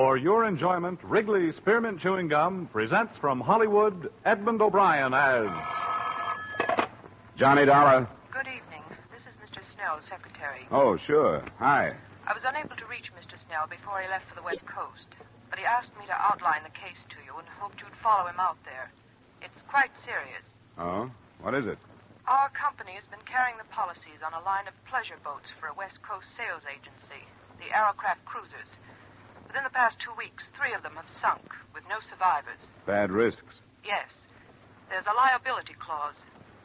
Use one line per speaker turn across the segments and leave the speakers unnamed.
For your enjoyment, Wrigley Spearmint Chewing Gum presents from Hollywood Edmund O'Brien as
Johnny Dollar.
Good evening. This is Mr. Snell's secretary.
Oh, sure. Hi.
I was unable to reach Mr. Snell before he left for the West Coast, but he asked me to outline the case to you and hoped you'd follow him out there. It's quite serious.
Oh? What is it?
Our company has been carrying the policies on a line of pleasure boats for a West Coast sales agency, the Arrowcraft cruisers. Within the past 2 weeks, 3 of them have sunk, with no survivors.
Bad risks.
Yes. There's a liability clause.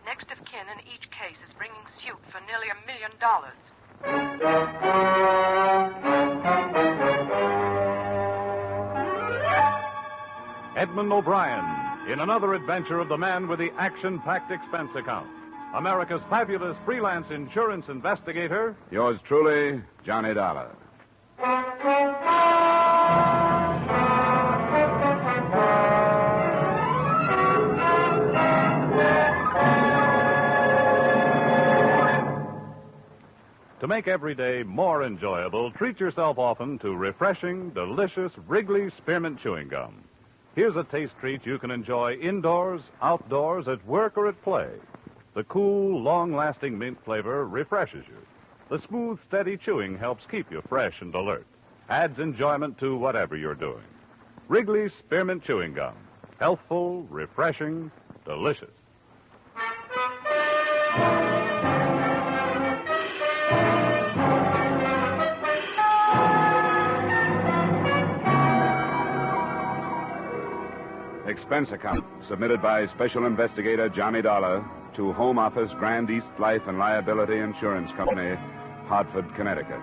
Next of kin in each case is bringing suit for nearly $1 million.
Edmund O'Brien in another adventure of the man with the action-packed expense account. America's fabulous freelance insurance investigator.
Yours truly, Johnny Dollar.
To make every day more enjoyable, treat yourself often to refreshing, delicious Wrigley Spearmint Chewing Gum. Here's a taste treat you can enjoy indoors, outdoors, at work, or at play. The cool, long-lasting mint flavor refreshes you. The smooth, steady chewing helps keep you fresh and alert. Adds enjoyment to whatever you're doing. Wrigley Spearmint Chewing Gum. Healthful, refreshing, delicious.
Expense account submitted by Special Investigator Johnny Dollar to Home Office Grand East Life and Liability Insurance Company, Hartford, Connecticut.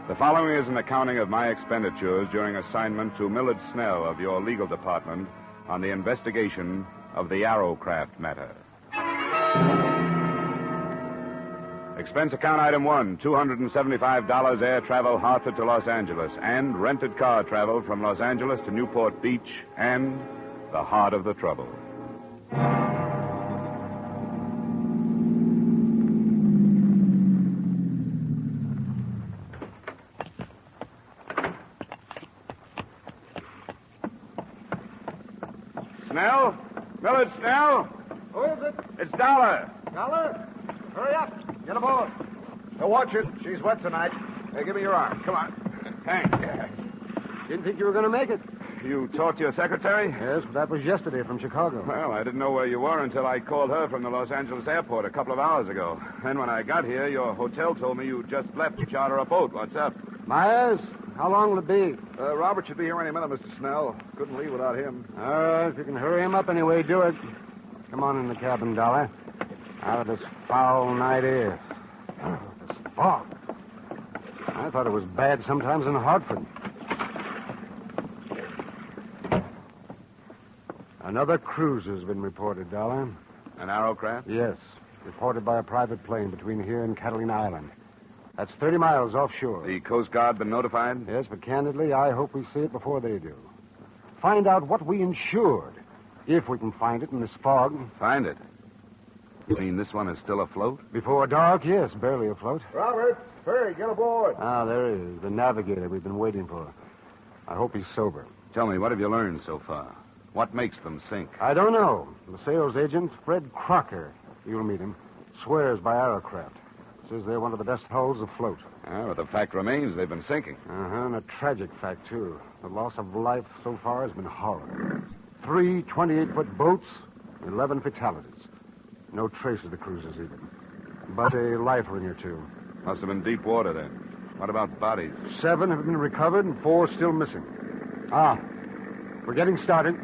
The following is an accounting of my expenditures during assignment to Millard Snell of your legal department on the investigation of the Arrowcraft matter. Expense account item 1, $275 air travel Hartford to Los Angeles and rented car travel from Los Angeles to Newport Beach and the heart of the trouble. Snell? Millard Snell?
Who is it?
It's Dollar.
Dollar? Hurry up. Get aboard. Now watch it. She's wet tonight. Hey, give me your arm. Come on.
Thanks.
Didn't think you were going to make it.
You talked to your secretary?
Yes, but that was yesterday from Chicago.
Well, I didn't know where you were until I called her from the Los Angeles airport a couple of hours ago. Then when I got here, your hotel told me you just left to charter a boat. What's up?
Myers, how long will it be?
Robert should be here any minute, Mr. Snell. Couldn't leave without him.
All right, if you can hurry him up anyway, do it. Come on in the cabin, Dollar. Out of this foul night air. Oh, this fog. I thought it was bad sometimes in Hartford. Another cruise has been reported, Dollar.
An Arrowcraft?
Yes. Reported by a private plane between here and Catalina Island. That's 30 miles offshore.
The Coast Guard been notified?
Yes, but candidly, I hope we see it before they do. Find out what we insured, if we can find it in this fog.
Find it? You mean this one is still afloat?
Before dark, yes, barely afloat.
Robert, hurry, get aboard.
Ah, there he is, the navigator we've been waiting for. I hope he's sober.
Tell me, what have you learned so far? What makes them sink?
I don't know. The sales agent, Fred Crocker, you'll meet him, swears by Arrowcraft. Says they're one of the best hulls afloat.
But the fact remains they've been sinking.
And a tragic fact, too. The loss of life so far has been horrible. 3 28-foot boats, 11 fatalities. No trace of the cruisers, even. But a life ring or 2.
Must have been deep water, then. What about bodies?
7 have been recovered and 4 still missing. We're getting started.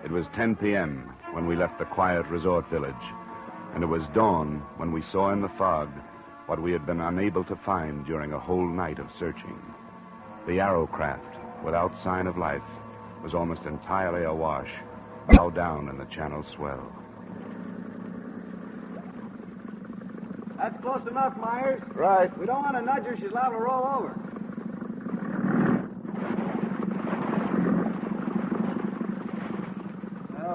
It was 10 p.m. when we left the quiet resort village, and it was dawn when we saw in the fog what we had been unable to find during a whole night of searching. The Arrowcraft, without sign of life, was almost entirely awash, bow down in the channel swell.
That's close enough, Myers.
Right.
We don't want to nudge her. She's liable to roll over.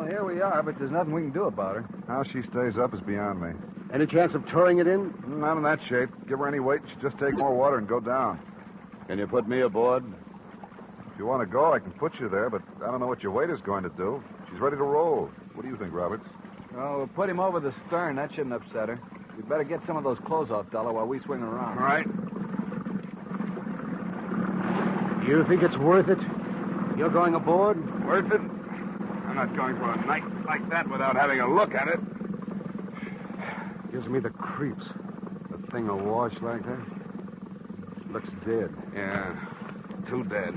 Well, here we are, but there's nothing we can do about her.
How she stays up is beyond me.
Any chance of towing it in?
Not in that shape. Give her any weight, she'll just take more water and go down.
Can you put me aboard?
If you want to go, I can put you there, but I don't know what your weight is going to do. She's ready to roll. What do you think, Roberts?
Well, we'll put him over the stern. That shouldn't upset her. We'd better get some of those clothes off, Dollar, while we swing around.
All right.
You think it's worth it? You're going aboard?
Worth it? I'm not going for a night like that without having a look at it.
Gives me the creeps. The thing awash like that. Looks dead.
Yeah, too dead.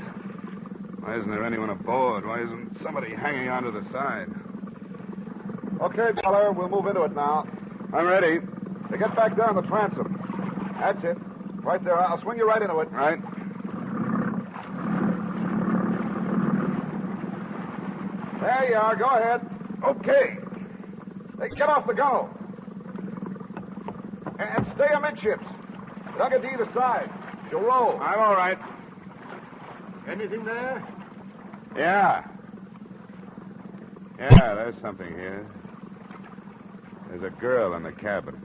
Why isn't there anyone aboard? Why isn't somebody hanging onto the side?
Okay, Dollar, we'll move into it now.
I'm ready.
Now get back there on the transom. That's it. Right there. I'll swing you right into it.
Right.
There you are. Go ahead. Okay. Hey, get off the gunwale. And stay amidships. Don't get to either side. She'll roll.
I'm all right.
Anything there?
Yeah. Yeah, there's something here. There's a girl in the cabin.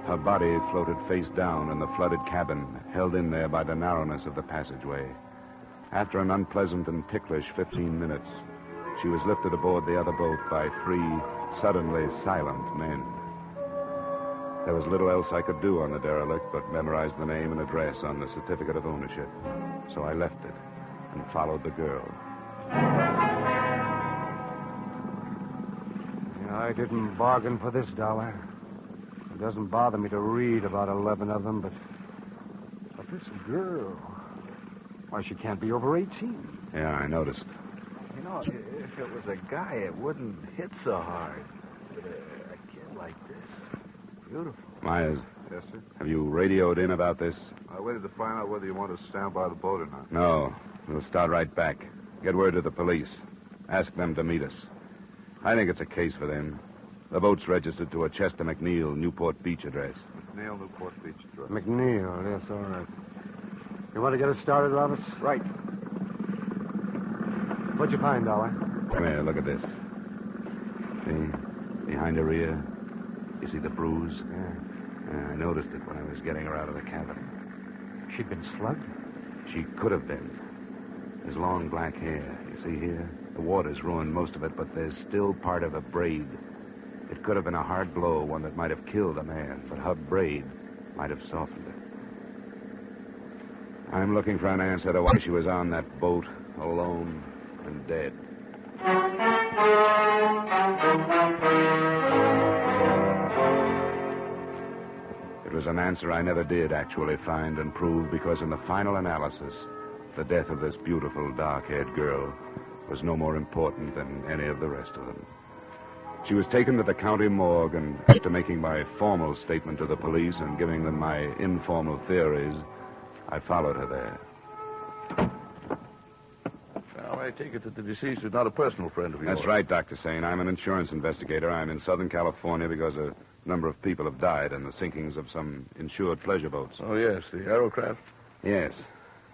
Her body floated face down in the flooded cabin, held in there by the narrowness of the passageway. After an unpleasant and ticklish 15 minutes, she was lifted aboard the other boat by 3 suddenly silent men. There was little else I could do on the derelict but memorize the name and address on the certificate of ownership. So I left it and followed the girl.
I didn't bargain for this, Dollar. It doesn't bother me to read about 11 of them, but this girl, why, she can't be over 18.
Yeah, I noticed.
You know, if it was a guy, it wouldn't hit so hard. But a kid like this, beautiful.
Myers,
Yes, sir?
have you radioed in about this?
I waited to find out whether you want to stand by the boat or not.
No. We'll start right back. Get word to the police. Ask them to meet us. I think it's a case for them. The boat's registered to a Chester McNeil, Newport Beach address.
McNeil, Newport Beach address.
McNeil, yes, all right. You want to get us started, Roberts?
Right.
What'd you find, Dollar?
Come here, look at this. See? Behind her ear. You see the bruise?
Yeah.
I noticed it when I was getting her out of the cabin.
She'd been slugged?
She could have been. There's long black hair. You see here? The water's ruined most of it, but there's still part of a braid. It could have been a hard blow, one that might have killed a man, but her braid might have softened it. I'm looking for an answer to why she was on that boat, alone and dead. It was an answer I never did actually find and prove, because in the final analysis, the death of this beautiful, dark-haired girl was no more important than any of the rest of them. She was taken to the county morgue, and after making my formal statement to the police and giving them my informal theories, I followed her there.
Now, I take it that the deceased is not a personal friend of yours.
That's right, Dr. Sane. I'm an insurance investigator. I'm in Southern California because a number of people have died in the sinkings of some insured pleasure boats.
Oh, yes, the Arrowcraft.
Yes,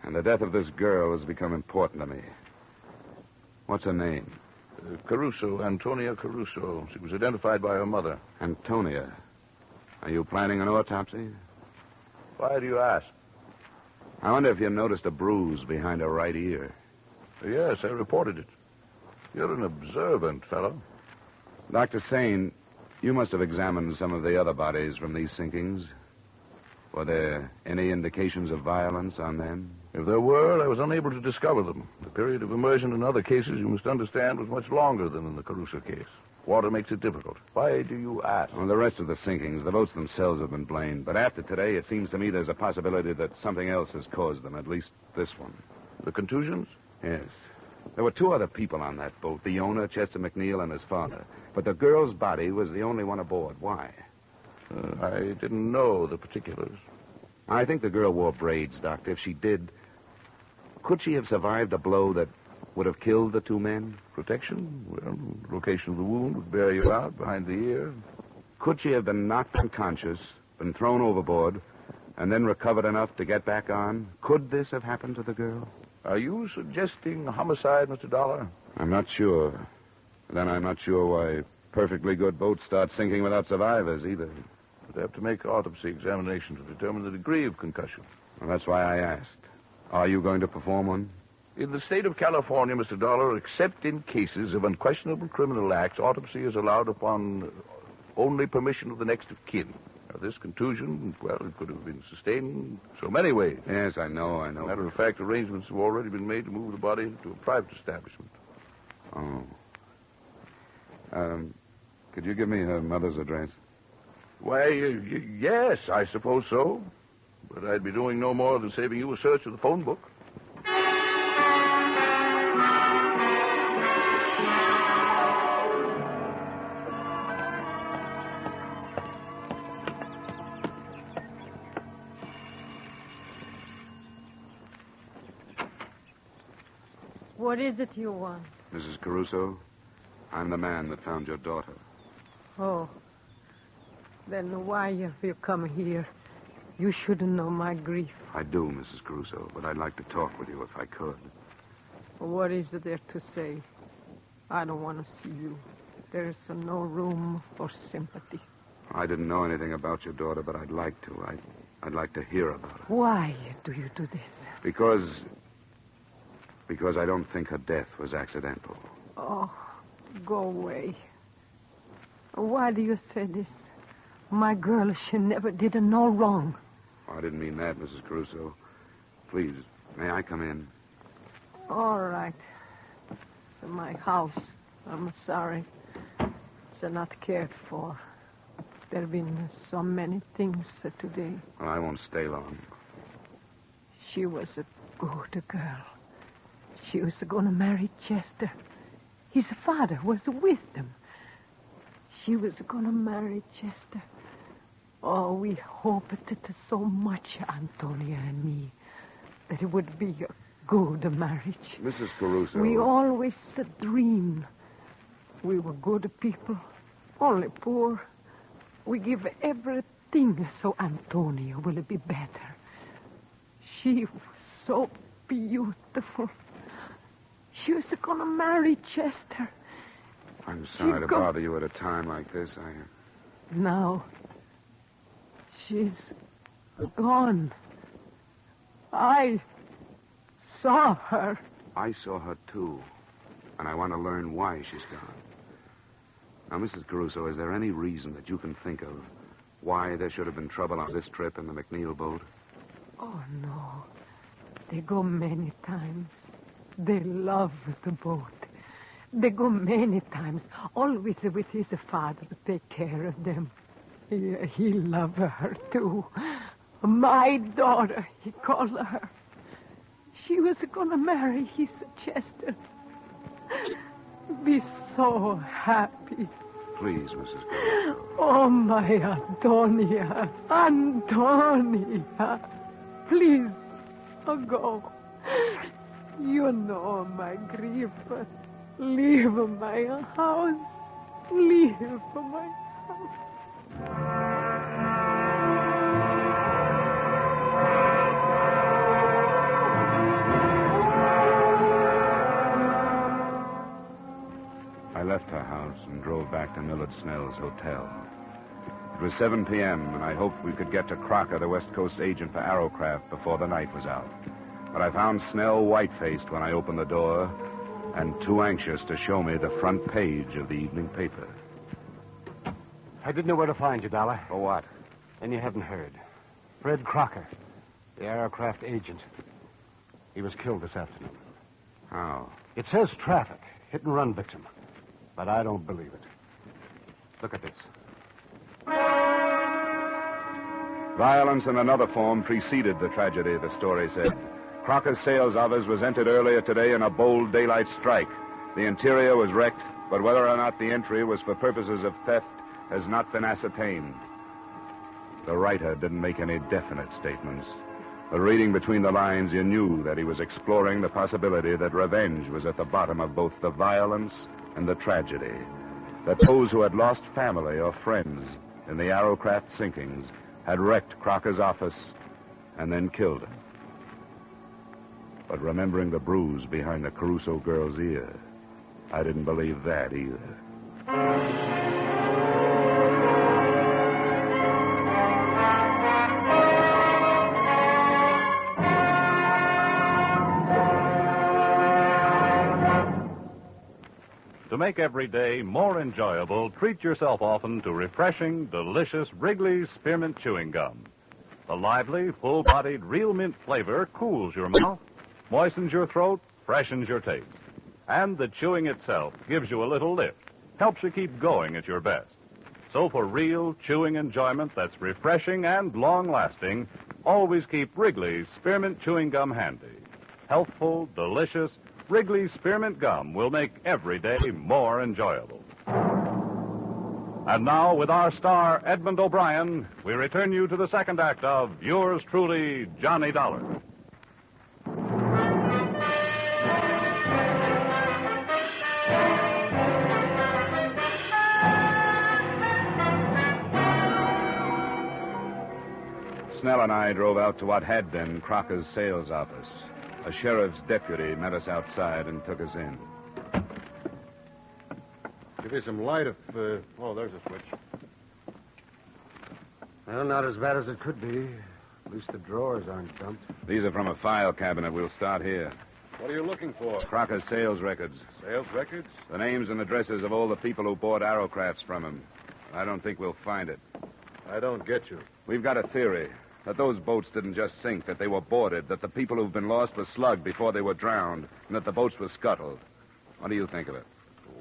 and the death of this girl has become important to me. What's her name?
Caruso, Antonia Caruso. She was identified by her mother.
Antonia. Are you planning an autopsy?
Why do you ask?
I wonder if you noticed a bruise behind her right ear.
Yes, I reported it. You're an observant fellow.
Dr. Sane, you must have examined some of the other bodies from these sinkings. Were there any indications of violence on them?
If there were, I was unable to discover them. The period of immersion in other cases, you must understand, was much longer than in the Caruso case. Water makes it difficult. Why do you ask?
Well, the rest of the sinkings, the boats themselves have been blamed. But after today, it seems to me there's a possibility that something else has caused them, at least this one.
The contusions?
Yes. There were 2 other people on that boat, the owner, Chester McNeil, and his father. But the girl's body was the only one aboard. Why?
I didn't know the particulars.
I think the girl wore braids, Doctor. If she did, could she have survived a blow that would have killed the 2 men?
Protection? Well, location of the wound would bear you out behind the ear.
Could she have been knocked unconscious, been thrown overboard, and then recovered enough to get back on? Could this have happened to the girl?
Are you suggesting homicide, Mr. Dollar?
I'm not sure. Then I'm not sure why perfectly good boats start sinking without survivors, either.
We'd have to make autopsy examination to determine the degree of concussion.
Well, that's why I asked. Are you going to perform one?
In the state of California, Mr. Dollar, except in cases of unquestionable criminal acts, autopsy is allowed upon only permission of the next of kin. Now, this contusion, well, it could have been sustained so many ways.
Yes, I know.
Matter of fact, arrangements have already been made to move the body to a private establishment.
Oh. Could you give me her mother's address?
Why, yes, I suppose so. But I'd be doing no more than saving you a search of the phone book.
What is it you want?
Mrs. Caruso, I'm the man that found your daughter.
Oh. Then why have you come here? You shouldn't know my grief.
I do, Mrs. Caruso, but I'd like to talk with you if I could.
What is there to say? I don't want to see you. There's no room for sympathy.
I didn't know anything about your daughter, but I'd like to. I'd like to hear about her.
Why do you do this?
Because I don't think her death was accidental.
Oh, go away. Why do you say this? My girl, she never did no wrong.
I didn't mean that, Mrs. Caruso. Please, may I come in?
All right. It's my house. I'm sorry. It's not cared for. There have been so many things today.
Well, I won't stay long.
She was a good girl. She was going to marry Chester. His father was with them. She was going to marry Chester. Oh, we hoped it so much, Antonia and me, that it would be a good marriage.
Mrs. Caruso.
We always dreamed. We were good people, only poor. We give everything so Antonia will be better. She was so beautiful. She was going to marry Chester.
I'm sorry to bother you at a time like this.
Now, she's gone. I saw her.
I saw her, too. And I want to learn why she's gone. Now, Mrs. Caruso, is there any reason that you can think of why there should have been trouble on this trip in the McNeil boat?
Oh, no. They go many times. They love the boat. They go many times, always with his father to take care of them. He loved her, too. My daughter, he called her. She was going to marry his Chester. Be so happy.
Please, Mrs. Caruso.
Oh, my Antonia. Antonia. Please, go. You know my grief. Leave my house. Leave my house.
I left her house and drove back to Millard Snell's hotel. It was 7 p.m., and I hoped we could get to Crocker, the West Coast agent for Arrowcraft, before the night was out. But I found Snell white-faced when I opened the door and too anxious to show me the front page of the evening paper.
I didn't know where to find you, Dollar.
For what?
And you haven't heard. Fred Crocker, the Arrowcraft agent. He was killed this afternoon.
How?
It says traffic, hit-and-run victim. But I don't believe it. Look at this.
Violence in another form preceded the tragedy, the story said. Crocker's sales office was entered earlier today in a bold daylight strike. The interior was wrecked, but whether or not the entry was for purposes of theft has not been ascertained. The writer didn't make any definite statements. But reading between the lines, you knew that he was exploring the possibility that revenge was at the bottom of both the violence and the tragedy. That those who had lost family or friends in the Arrowcraft sinkings had wrecked Crocker's office and then killed him. But remembering the bruise behind the Caruso girl's ear, I didn't believe that either.
To make every day more enjoyable, treat yourself often to refreshing, delicious Wrigley's Spearmint Chewing Gum. The lively, full-bodied real mint flavor cools your mouth, moistens your throat, freshens your taste. And the chewing itself gives you a little lift, helps you keep going at your best. So for real chewing enjoyment that's refreshing and long-lasting, always keep Wrigley's Spearmint Chewing Gum handy. Healthful, delicious, Wrigley's Spearmint Gum will make every day more enjoyable. And now, with our star, Edmund O'Brien, we return you to the second act of yours truly, Johnny Dollar.
Snell and I drove out to what had been Crocker's sales office. A sheriff's deputy met us outside and took us in.
Give you some light if... Oh, there's a switch. Well, not as bad as it could be. At least the drawers aren't dumped.
These are from a file cabinet. We'll start here.
What are you looking for?
Crocker's sales records.
Sales records?
The names and addresses of all the people who bought Arrowcrafts from him. I don't think we'll find it.
I don't get you.
We've got a theory. That those boats didn't just sink, that they were boarded, that the people who've been lost were slugged before they were drowned, and that the boats were scuttled. What do you think of it?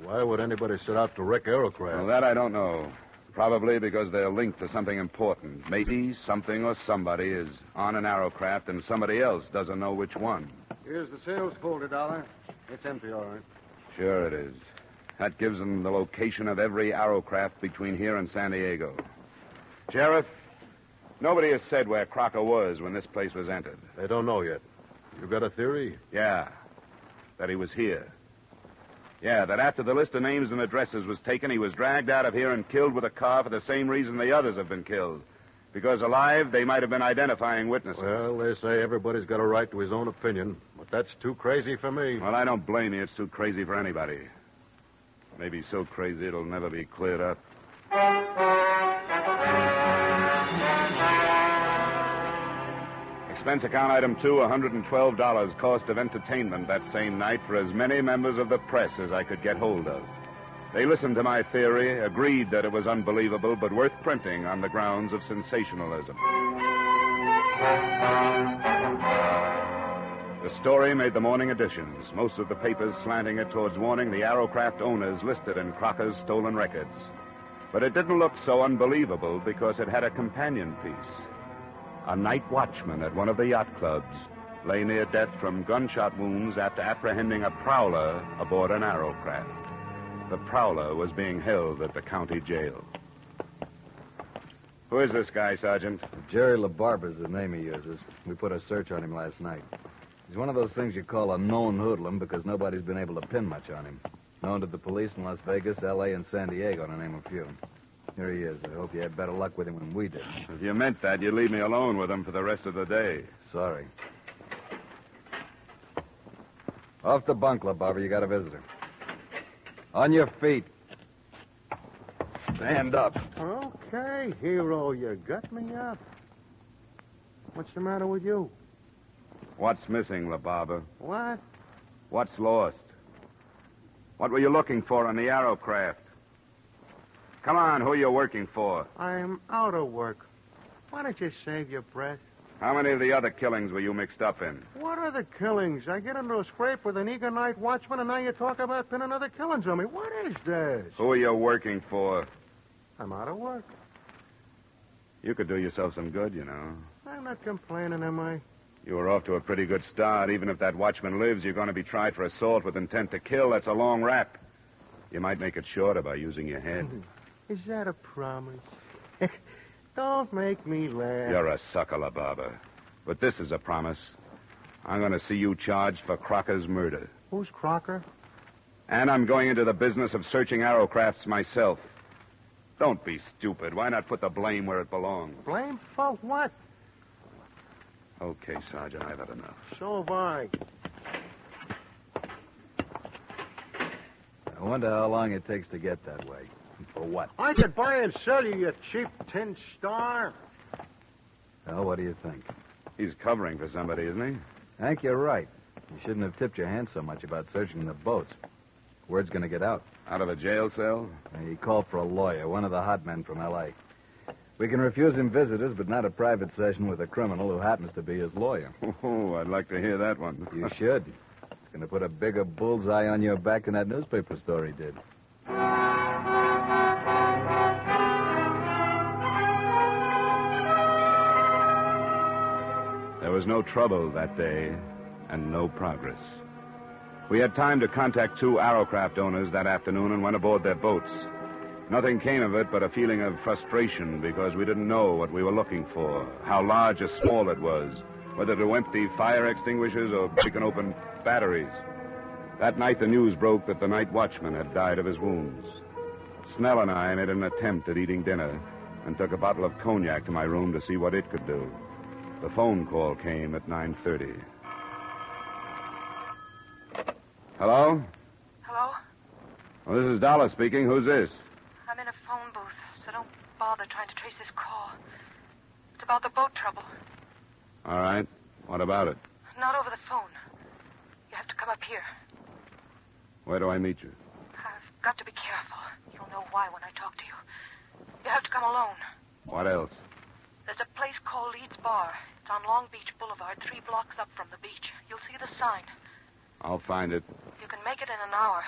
Why would anybody set out to wreck Arrowcraft?
Well, that I don't know. Probably because they're linked to something important. Maybe something or somebody is on an Arrowcraft and somebody else doesn't know which one.
Here's the sales folder, Dollar. It's empty, all right.
Sure it is. That gives them the location of every Arrowcraft between here and San Diego. Sheriff, nobody has said where Crocker was when this place was entered.
They don't know yet. You got a theory?
Yeah. That he was here. Yeah, that after the list of names and addresses was taken, he was dragged out of here and killed with a car for the same reason the others have been killed. Because alive, they might have been identifying witnesses.
Well, they say everybody's got a right to his own opinion, but that's too crazy for me.
Well, I don't blame you. It's too crazy for anybody. Maybe so crazy it'll never be cleared up. Expense account item 2, $112 cost of entertainment that same night for as many members of the press as I could get hold of. They listened to my theory, agreed that it was unbelievable, but worth printing on the grounds of sensationalism. The story made the morning editions, most of the papers slanting it towards warning the Arrowcraft owners listed in Crocker's stolen records. But it didn't look so unbelievable because it had a companion piece. A night watchman at one of the yacht clubs lay near death from gunshot wounds after apprehending a prowler aboard an Arrowcraft. The prowler was being held at the county jail. Who is this guy, Sergeant?
Jerry LaBarber's the name he uses. We put a search on him last night. He's one of those things you call a known hoodlum because nobody's been able to pin much on him. Known to the police in Las Vegas, L.A., and San Diego, to name a few. Here he is. I hope you had better luck with him than we did.
If you meant that, you'd leave me alone with him for the rest of the day.
Sorry. Off the bunk, LaBarber. You got a visitor. On your feet. Stand up.
Okay, hero, you got me up. What's the matter with you?
What's missing, LaBarber?
What?
What's lost? What were you looking for on the Arrowcraft? Come on, who are you working for?
I'm out of work. Why don't you save your breath?
How many of the other killings were you mixed up in?
What other killings? I get into a scrape with an eager night watchman, and now you talk about pinning other killings on me. What is this?
Who are you working for?
I'm out of work.
You could do yourself some good, you know.
I'm not complaining, am I?
You were off to a pretty good start. Even if that watchman lives, you're going to be tried for assault with intent to kill. That's a long rap. You might make it shorter by using your head.
Is that a promise? Don't make me laugh.
You're a sucker, LaBarber. But this is a promise. I'm going to see you charged for Crocker's murder.
Who's Crocker?
And I'm going into the business of searching Arrowcrafts myself. Don't be stupid. Why not put the blame where it belongs?
Blame for what?
Okay, Sergeant, I've had enough.
So have I.
I wonder how long it takes to get that way. For what?
I could buy and sell you, you cheap tin star.
Well, what do you think?
He's covering for somebody, isn't he?
Hank, you're right. You shouldn't have tipped your hand so much about searching the boats. Word's going to get out.
Out of a jail cell?
He called for a lawyer, one of the hot men from L.A. We can refuse him visitors, but not a private session with a criminal who happens to be his lawyer.
Oh, I'd like to hear that one.
You should. It's going to put a bigger bullseye on your back than that newspaper story did.
There was no trouble that day and no progress. We had time to contact 2 Arrowcraft owners that afternoon and went aboard their boats. Nothing came of it but a feeling of frustration because we didn't know what we were looking for, how large or small it was, whether to empty fire extinguishers or break and open batteries. That night the news broke that the night watchman had died of his wounds. Snell and I made an attempt at eating dinner and took a bottle of cognac to my room to see what it could do. The phone call came at 9:30. Hello?
Hello?
Well, this is Dollar speaking. Who's this?
I'm in a phone booth, so don't bother trying to trace this call. It's about the boat trouble.
All right. What about it?
Not over the phone. You have to come up here.
Where do I meet you?
I've got to be careful. You'll know why when I talk to you. You have to come alone.
What else?
There's a place called Leeds Bar. It's on Long Beach Boulevard, 3 blocks up from the beach. You'll see the sign.
I'll find it.
You can make it in an hour.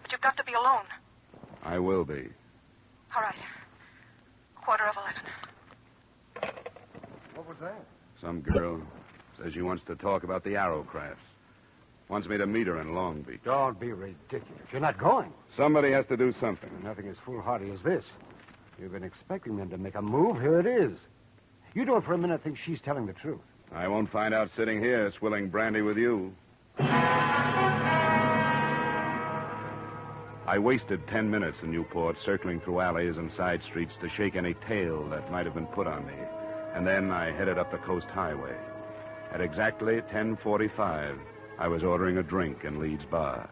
But you've got to be alone.
I will be.
All right. 11:15.
What was that?
Some girl says she wants to talk about the Arrowcrafts. Wants me to meet her in Long Beach.
Don't be ridiculous. You're not going.
Somebody has to do something.
Nothing as foolhardy as this. You've been expecting them to make a move. Here it is. You don't for a minute think she's telling the truth.
I won't find out sitting here swilling brandy with you. I wasted 10 minutes in Newport circling through alleys and side streets to shake any tail that might have been put on me. And then I headed up the Coast Highway. At exactly 10:45, I was ordering a drink in Leeds Bar.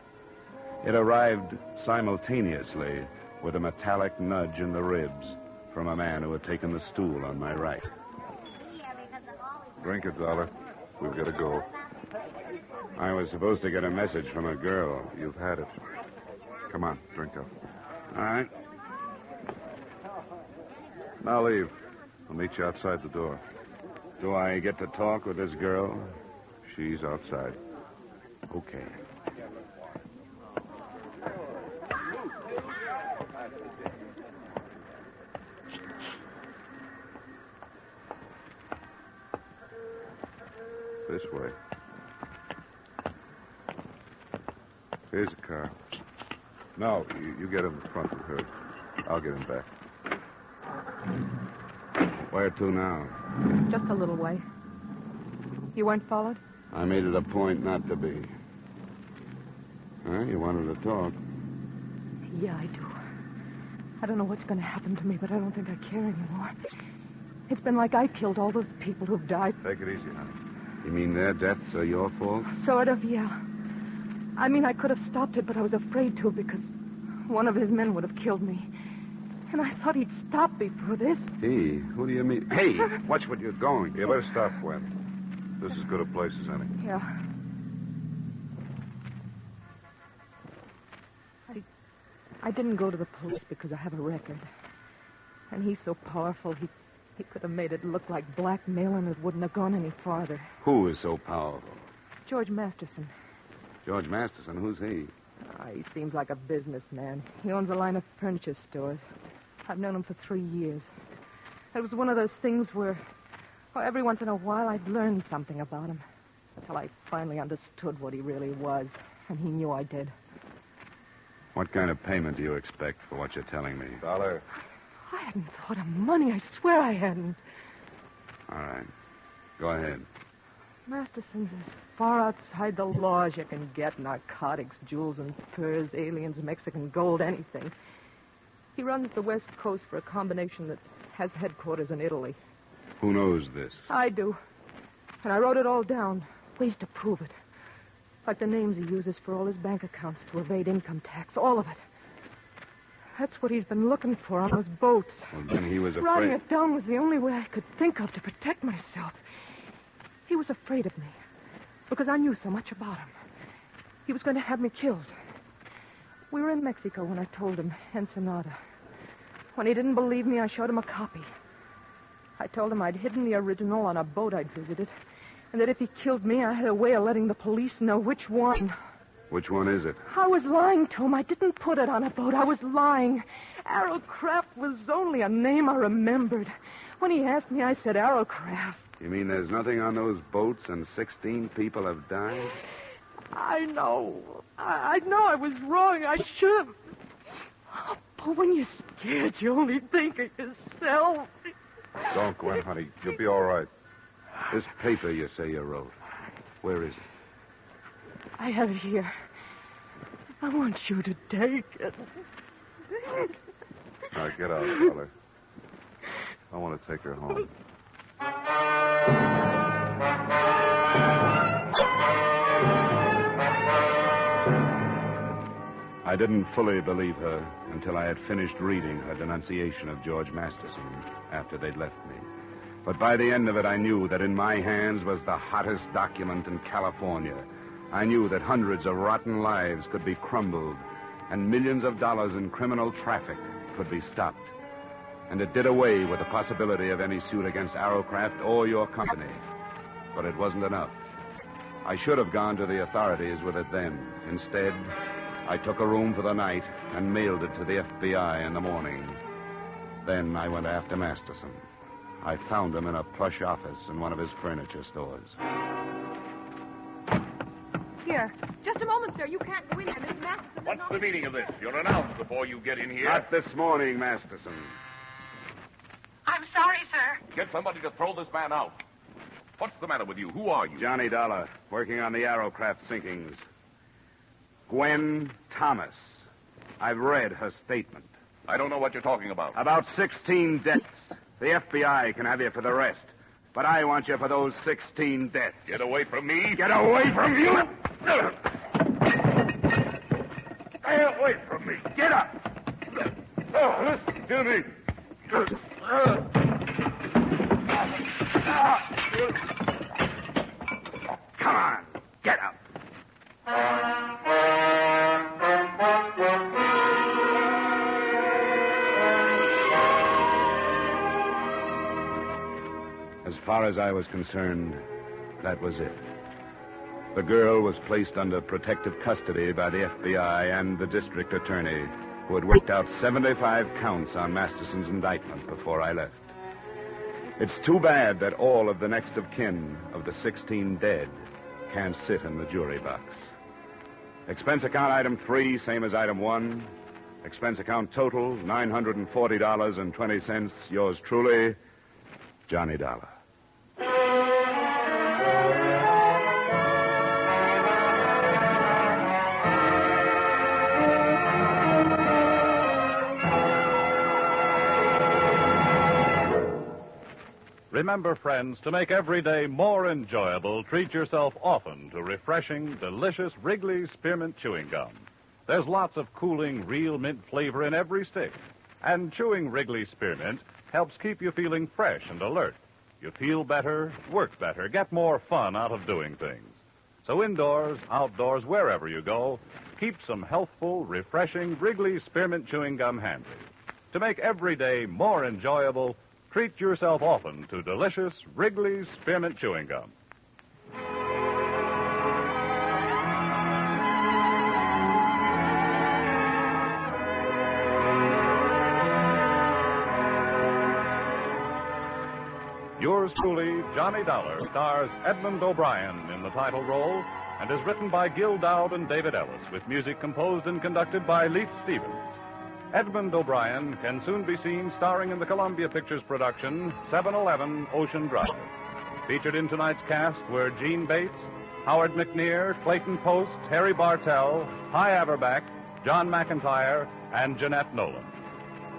It arrived simultaneously with a metallic nudge in the ribs from a man who had taken the stool on my right.
Drink it, Dollar. We've got to go.
I was supposed to get a message from a girl.
You've had it. Come on, drink up.
All right.
Now leave. I'll meet you outside the door.
Do I get to talk with this girl?
She's outside.
Okay.
This way. Here's a car. No, you get in the front with her. I'll get in back.
Where to now?
Just a little way. You weren't followed?
I made it a point not to be. Huh? You wanted to talk.
Yeah, I do. I don't know what's going to happen to me, but I don't think I care anymore. It's been like I killed all those people who've died.
Take it easy, honey.
You mean their deaths are your fault?
Sort of, yeah. I mean, I could have stopped it, but I was afraid to because one of his men would have killed me. And I thought he'd stop me for this.
He? Who do you mean? Hey, watch what you're going.
You better stop, Gwen. This is as good a place as any.
Yeah. I didn't go to the police because I have a record. And he's so powerful, he could have made it look like blackmail and it wouldn't have gone any farther.
Who is so powerful?
George Masterson.
George Masterson. Who's he?
He seems like a businessman. He owns a line of furniture stores. I've known him for 3 years. It was one of those things where every once in a while I'd learn something about him. Until I finally understood what he really was. And he knew I did.
What kind of payment do you expect for what you're telling me?
Dollar.
I hadn't thought of money. I swear I hadn't.
All right. Go ahead.
Masterson's as far outside the law as you can get. Narcotics, jewels and furs, aliens, Mexican gold, anything. He runs the West Coast for a combination that has headquarters in Italy.
Who knows this?
I do. And I wrote it all down. Ways to prove it. Like the names he uses for all his bank accounts to evade income tax. All of it. That's what he's been looking for on those boats.
Well, then he was
Writing
afraid.
it down was the only way I could think of to protect myself. He was afraid of me. Because I knew so much about him. He was going to have me killed. We were in Mexico when I told him, Ensenada. When he didn't believe me, I showed him a copy. I told him I'd hidden the original on a boat I'd visited, and that if he killed me, I had a way of letting the police know which one.
Which one is it?
I was lying to him. I didn't put it on a boat. I was lying. Arrowcraft was only a name I remembered. When he asked me, I said Arrowcraft.
You mean there's nothing on those boats and 16 people have died?
I know. I know I was wrong. I should have. But when you're scared, you only think of yourself.
Don't, Gwen, honey. You'll be all right.
This paper you say you wrote, where is it?
I have it here. I want you to take it.
All right, get out, Dollar. I want to take her home.
I didn't fully believe her until I had finished reading her denunciation of George Masterson after they'd left me. But by the end of it, I knew that in my hands was the hottest document in California. I knew that hundreds of rotten lives could be crumbled and millions of dollars in criminal traffic could be stopped. And it did away with the possibility of any suit against Arrowcraft or your company. But it wasn't enough. I should have gone to the authorities with it then. Instead, I took a room for the night and mailed it to the FBI in the morning. Then I went after Masterson. I found him in a plush office in one of his furniture stores.
Here. Just a moment, sir. You can't go in there. Miss Masterson...
What's the meaning of this? You're announced before you get in here.
Not this morning, Masterson.
I'm sorry, sir.
Get somebody to throw this man out. What's the matter with you? Who are you?
Johnny Dollar, working on the Arrowcraft sinkings. Gwen Thomas. I've read her statement.
I don't know what you're talking about.
About 16 deaths. The FBI can have you for the rest. But I want you for those 16 deaths.
Get away from me.
Get away from you!
Stay away from me.
Get up!
Oh, listen to me.
Come on, get up. As far as I was concerned, that was it. The girl was placed under protective custody by the FBI and the district attorney, who had worked out 75 counts on Masterson's indictment before I left. It's too bad that all of the next of kin of the 16 dead can't sit in the jury box. Expense account item 3, same as item 1. Expense account total, $940.20. Yours truly, Johnny Dollar.
Remember, friends, to make every day more enjoyable, treat yourself often to refreshing, delicious Wrigley's Spearmint Chewing Gum. There's lots of cooling, real mint flavor in every stick. And chewing Wrigley's Spearmint helps keep you feeling fresh and alert. You feel better, work better, get more fun out of doing things. So indoors, outdoors, wherever you go, keep some healthful, refreshing Wrigley's Spearmint Chewing Gum handy. To make every day more enjoyable, treat yourself often to delicious Wrigley's Spearmint Chewing Gum. Yours truly, Johnny Dollar, stars Edmund O'Brien in the title role and is written by Gil Dowd and David Ellis, with music composed and conducted by Leith Stevens. Edmund O'Brien can soon be seen starring in the Columbia Pictures production 711 Ocean Drive. Featured in tonight's cast were Gene Bates, Howard McNear, Clayton Post, Harry Bartell, Hy Averback, John McIntyre, and Jeanette Nolan.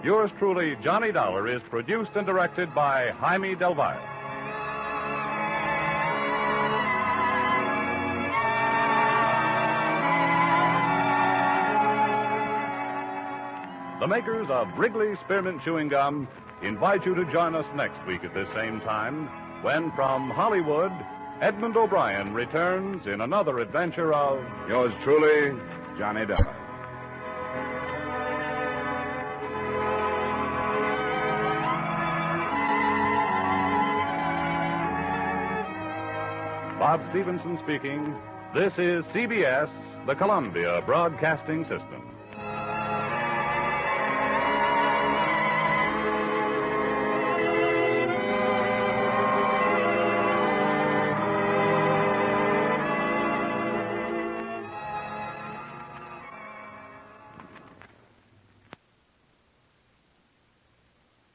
Yours truly, Johnny Dollar, is produced and directed by Jaime Del Valle. The makers of Wrigley Spearmint Chewing Gum invite you to join us next week at this same time when, from Hollywood, Edmund O'Brien returns in another adventure of
Yours truly, Johnny Dollar.
Bob Stevenson speaking. This is CBS, the Columbia Broadcasting System.